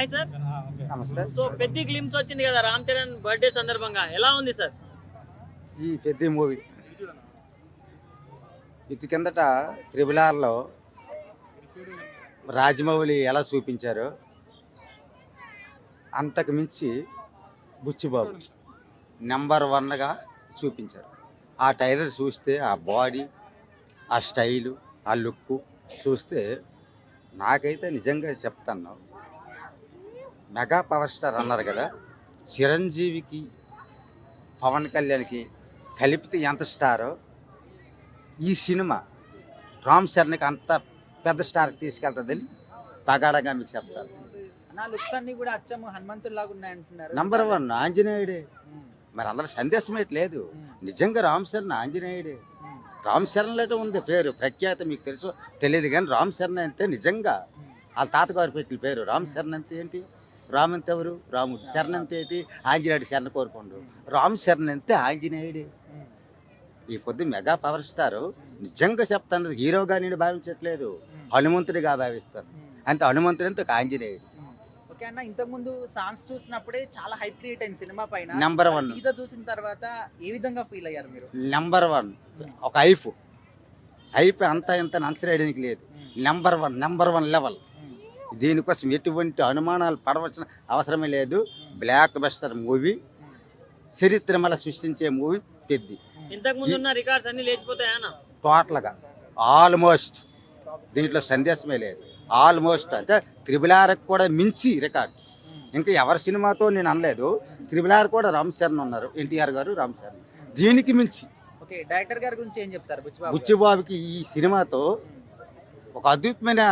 Hi sir. నమస్తే. So పెద్ద glimpse వచ్చింది కదా రామ్ చరణ్ బర్త్డే సందర్భంగా, ఎలా ఉంది సార్? ఈ పెద్ద మూవీ ఇది కిందట త్రిబులార్లో రాజమౌళి ఎలా చూపించారో అంతకు మించి బుచ్చిబాబు నెంబర్ వన్గా చూపించారు. ఆ టైలర్ చూస్తే ఆ బాడీ, ఆ స్టైలు, ఆ లుక్ చూస్తే నాకైతే నిజంగా చెప్తాను, మెగా పవర్ స్టార్ అన్నారు కదా, చిరంజీవికి పవన్ కళ్యాణ్కి కలిపితే ఎంత స్టారో ఈ సినిమా రామ్ చరణ్కి అంత పెద్ద స్టార్కి తీసుకెళ్తుందని పగాడగా మీకు చెప్తాను. నా లుక్స్ అన్ని కూడా అచ్చము హనుమంతుల్లాగా ఉన్నాయంటున్నారు. Number one ఆంజనేయుడే. మరి అందరూ సందేశం లేదు, నిజంగా రామ్ చరణ్ ఆంజనేయుడే. రామ్ చరణ్లో ఉంది పేరు ప్రఖ్యాత, మీకు తెలుసు తెలియదు కానీ రామ్ చరణ్ అంటే నిజంగా వాళ్ళ తాతగారు పెట్టిన పేరు. రామ్ చరణ్ అంటే ఏంటి? రామ్ అంటే ఎవరు? రాముడు. శరణ్ అంటే ఏంటి? ఆంజనేయుడు శరణ కోరుకోండు. రామ్ చరణ్ అంటే ఆంజనేయుడే. ఈ పొద్దు మెగా పవర్ స్టార్ నిజంగా చెప్తాను, హీరోగా నేను భావించట్లేదు, హనుమంతుడిగా భావిస్తాను. అంతే, హనుమంతుడు అంటే ఒక ఆంజనేయుడు. ఓకే అన్న, ఇంతకు ముందు సాంగ్స్ చూసినప్పుడే చాలా హైప్ క్రియేట్ అయింది సినిమా పైన. Number one. టీజర్ చూసిన తర్వాత ఏ విధంగా ఫీల్ అయ్యారు మీరు? Number one. ఒక హైప్ అంతా ఇంత నచ్చడానికి లేదు. Number one level. దీనికోసం ఎటువంటి అనుమానాలు పడవలసిన అవసరమే లేదు. బ్లాక్ బస్టర్ మూవీ, చరిత్ర మళ్ళీ సృష్టించే మూవీ పెద్ది. ఇంతకు ముందు ఉన్న రికార్డ్స్ అన్ని లేచిపోతాయా? టోటల్గా ఆల్మోస్ట్ దీంట్లో సందేశమే లేదు. ఆల్మోస్ట్ అంటే త్రిబులార్కి కూడా మించి రికార్డ్. ఇంకా ఎవరి సినిమాతో నేను అనలేదు, త్రిబులార్ కూడా రామ్ చరణ్ ఉన్నారు, ఎన్టీఆర్ గారు, రామ్ చరణ్. దీనికి మించి. ఓకే, డైరెక్టర్ గారి గురించి ఏం చెప్తారు? బుచ్చిబాబుకి ఈ సినిమాతో ఒక అద్భుతమైన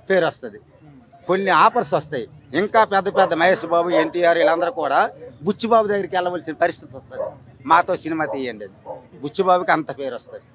పేరు వస్తుంది, కొన్ని ఆఫర్స్ వస్తాయి. ఇంకా పెద్ద పెద్ద మహేష్ బాబు, ఎన్టీఆర్ వీళ్ళందరూ కూడా బుచ్చిబాబు దగ్గరికి వెళ్ళవలసిన పరిస్థితి వస్తుంది. మాతో సినిమా తీయండి, బుచ్చిబాబుకి అంత పేరు వస్తుంది.